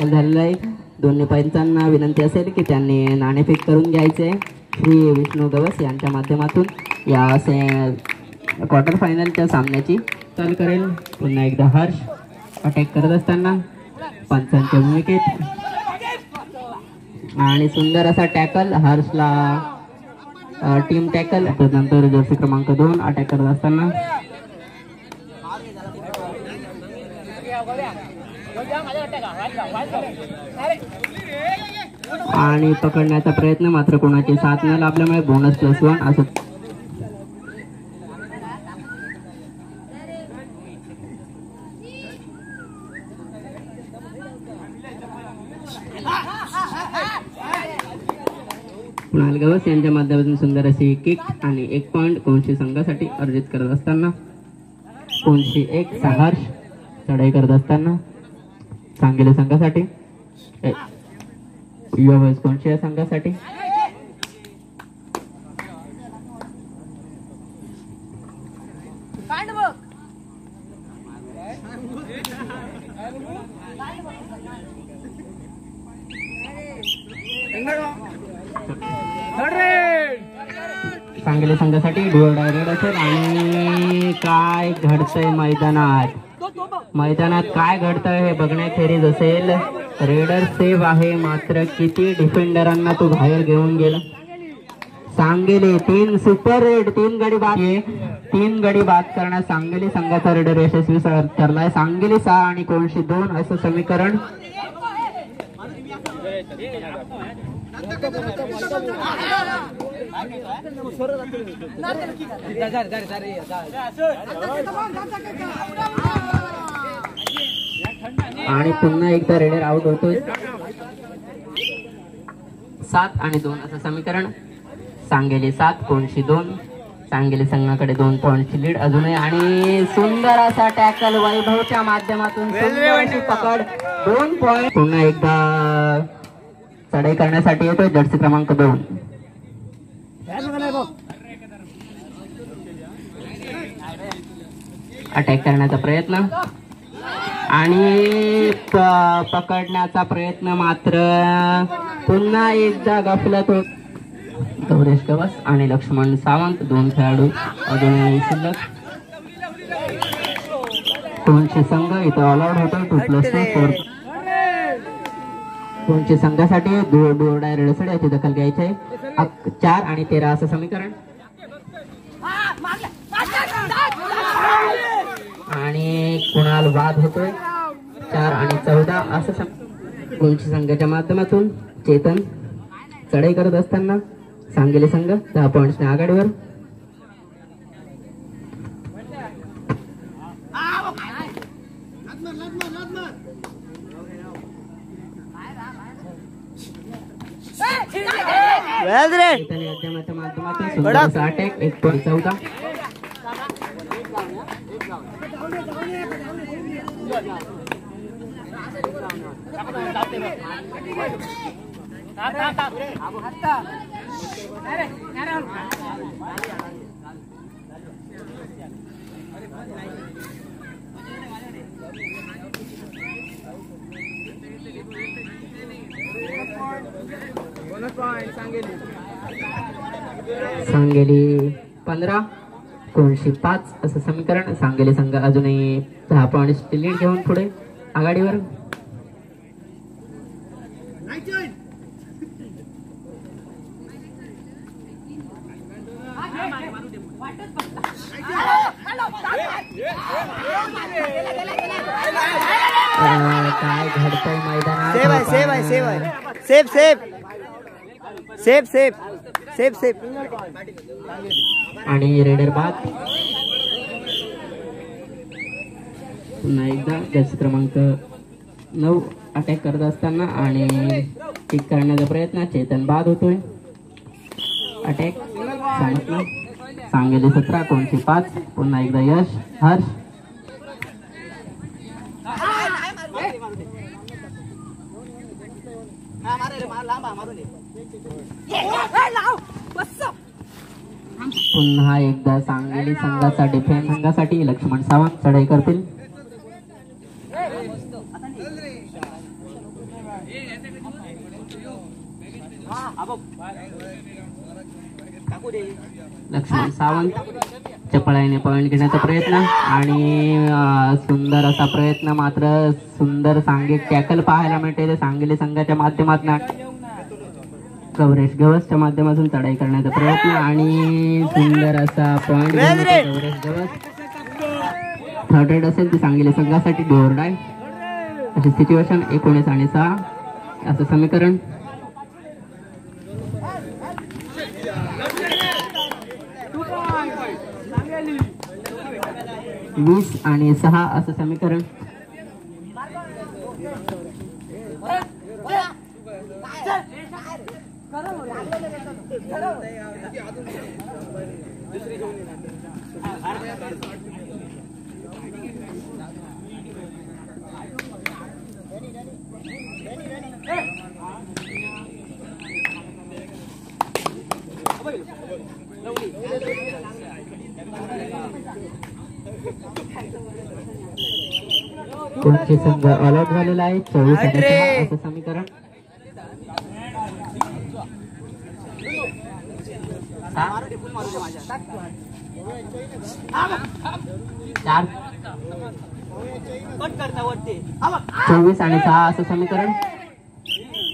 झालेलं आहे. दोन्ही पंचांना विनंती असेल की त्यांनी नाणेफेक करून घ्यायचे. श्री विष्णू गवस यांच्या माध्यमातून या क्वार्टर फायनलच्या सामन्याची चालू करेल. पुन्हा एकदा हर्ष अटॅक करत असताना पंचांच्या भूमिकेत आणि सुंदर असा टॅकल हर्षला टीम टॅकल. त्यानंतर जर्सी क्रमांक 2 अटॅक करत असताना आणि पकडण्याचा प्रयत्न मात्र कोणाची साथ न लाभल्यामुळे बोनस +1 असं. कुणाल गवस यांच्या माध्यमातून सुंदर अशी किक आणि 1 पॉइंट कोणशी संघासाठी अर्जित करत असताना कोणशी 1 हर्ष चढाई करत असताना सांगली संघासाठी युवा कोणशी या संघासाठी सांगली संघासाठी डुअल डायरेक्ट असेल. आणि काय घडतंय मैदानात काय घडतंय हे बघण्याखेरीज असेल. रेडर सेव्ह आहे मात्र किती डिफेंडरांना तो बाहेर घेऊन गेला. सांगली 3 सुपर रेड 3 गडी बाद करण्यास सांगली संघाचा रेडर यशस्वी ठरलाय. सांगली 6 आणि कोणशी 2 असं समीकरण. आणि पुन्हा एकदा रेडर आउट होतोय. 7 आणि 2 असं समीकरण. सांगली 7 कोणशी 2. सांगली संघाकडे 2 पॉइंटची लीड अजूनही. आणि सुंदर असा टॅकल वैभवच्या माध्यमातून पकड 2 पॉइंट. पुन्हा एकदा चढाई करण्यासाठी येतोय जर्सी क्रमांक 2. अटॅक करण्याचा प्रयत्न आणि पकडण्याचा प्रयत्न मात्र पुन्हा एकदा गफलत होत. गौरेश गवस आणि लक्ष्मण सावंत 2 खेळाडू अजूनही शिल्लक. कोणशी संघ इथं ऑल आउट होतो. 2+2 कोणशी संघासाठी डुअल डायरेक्ट याची दखल घ्यायची आहे. 4 आणि 13 असं समीकरण. आणि कुणाल वाद होतोय. 4 आणि 14 असं कोणशी संघाच्या माध्यमातून चेतन चढाई करत असताना सांगली संघ 10 पॉइंट्सने आघाडीवर. माध्यमातून अटॅक 1.14. सांगली 15 कोणशी 5 असं समीकरण. सांगली संघ अजूनही 10 पॉइंट्सची लीड घेऊन पुढे आघाडीवर. काय घडतंय मैदानात. सेफ आणि रेडर बाद. पुन्हा एकदा जर्सी क्रमांक 9 अटॅक करत असताना आणि किक करण्याचा प्रयत्न. चेतन बाद होतोय. अटॅक सांगितलं. सांगली 17 कोणशी 5. पुन्हा एकदा यश हर्ष. What's up? पुन्हा एकदा सांगली संघाचा डिफेन्स संघासाठी लक्ष्मण सावंत चढाई करतील. लक्ष्मण सावंत चपळाईने पॉइंट घेण्याचा प्रयत्न आणि सुंदर असा प्रयत्न, मात्र सुंदर सांघिक टॅकल पाहायला मिळते सांगली संघाच्या माध्यमातून. गौरेश गवसच्या माध्यमातून चढाई करण्याचा प्रयत्न आणि सुंदर असा point. Gauresh Gawas third raid असेल ती सांगली संघासाठी डोर डाय अशी सिच्युएशन. 19 आणि 6 असं समीकरण. वीस आणि 6 असं समीकरण. कोणचे संघ ऑल आउट झालेला आहे 24 असं समीकरण. चार 24 आणि 6 असं समीकरण.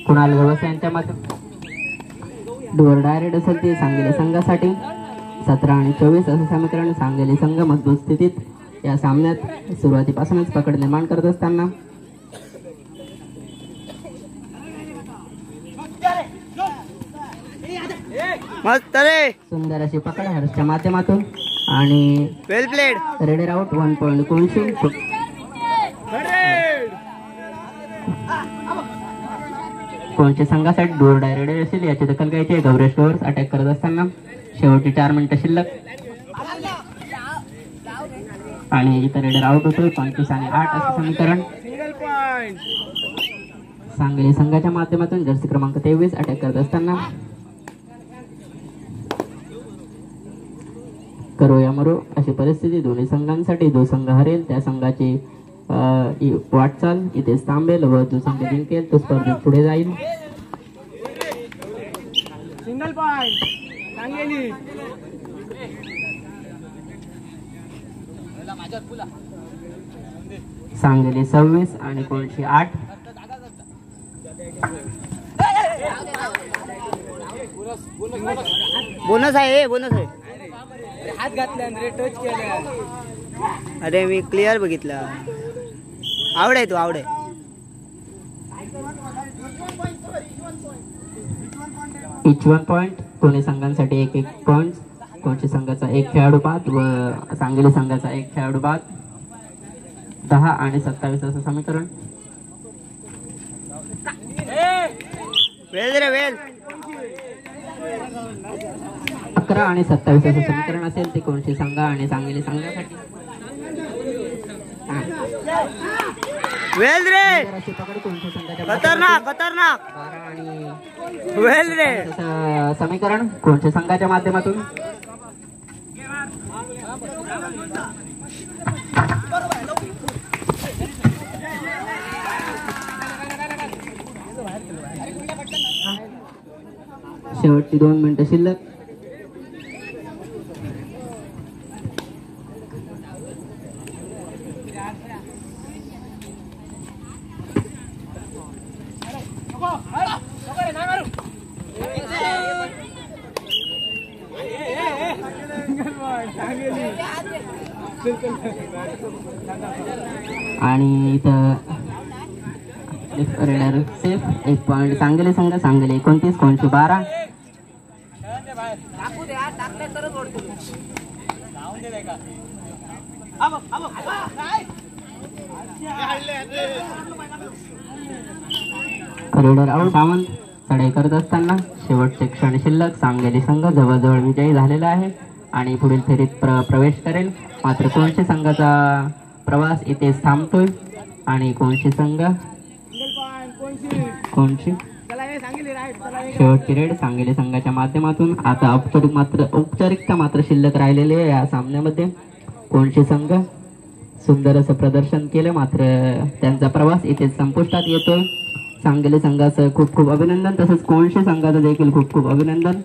कुणाल गवस यांच्या माध्यमातून डोर डायरेक्ट असेल ते सांगली संघासाठी. 17 आणि 24 असं समीकरण. सांगली संघ मजबूत स्थितीत या सामन्यात सुरुवातीपासूनच पकड निर्माण करत असताना सुंदर अशी पकड हर्षच्या माध्यमातून आणि well played. Raider out 1 point कोणशी. कोणच्या संघासाठी डोर डायरेक्ट असेल याची दखल घ्यायची आहे. गौरेश गौरस अटॅक करत असताना शेवटी 4 मिनिटं शिल्लक आणि इतर रेडर आउट होतोय. 25 आणि 8 असं समीकरण. सांगली संघाच्या माध्यमातून जर्सी क्रमांक 23 अटॅक करत असताना करो या मरो अशी परिस्थिती. दोन्ही संघांसाठी जो संघ हरेल त्या संघाची वाटचाल इथेच थांबेल व जो संघ जिंकेल तो स्पर्धेत पुढे जाईल. Single point Sangli. सांगली 26 आणि कोणशी 8. बोनस आहे बोनस आहे. हात घातला रे टच केला. अरे मी क्लिअर बघितलं. आवड आहे तू आवड आहे. इच 1 पॉइंट. दोन्ही संघांसाठी 1-1 पॉइंट. कोणची संघाचा 1 खेळाडू बाद व सांगली संघाचा 1 खेळाडू बाद. 10 आणि 27 असं समीकरण. वेल रे वेल. 11 आणि 27 असं समीकरण असेल ते कोणची संघ आणि सांगली संघासाठी. वेल रे. खतरनाक खतरनाक. 12 आणि वेल रे. समीकरण कोणच्या संघाच्या माध्यमातून. शेवटची 2 मिनिटं शिल्लक. आणि इथं रेडर सेफ 1 पॉइंट. सांगली संघ. सांगली 29 कोणची 12. Raider out. सावंत चढाई करत असताना शेवटचे क्षण शिल्लक. सांगली संघ जवळजवळ विजयी झालेला आहे आणि पुढील फेरीत प्रवेश करेल. मात्र कोणशी संघाचा प्रवास इथेच थांबतोय आणि कोणशी संघ कोणशी शेवटची रेड सांगली संघाच्या माध्यमातून. आता औपचारिकता मात्र शिल्लक राहिलेली आहे या सामन्यामध्ये. कोणशी संघ सुंदर असं प्रदर्शन केलं, मात्र त्यांचा प्रवास इथे संपुष्टात येतोय. सांगली संघाचं खूप खूप अभिनंदन, तसंच कोणशी संघाचं देखील खूप खूप अभिनंदन.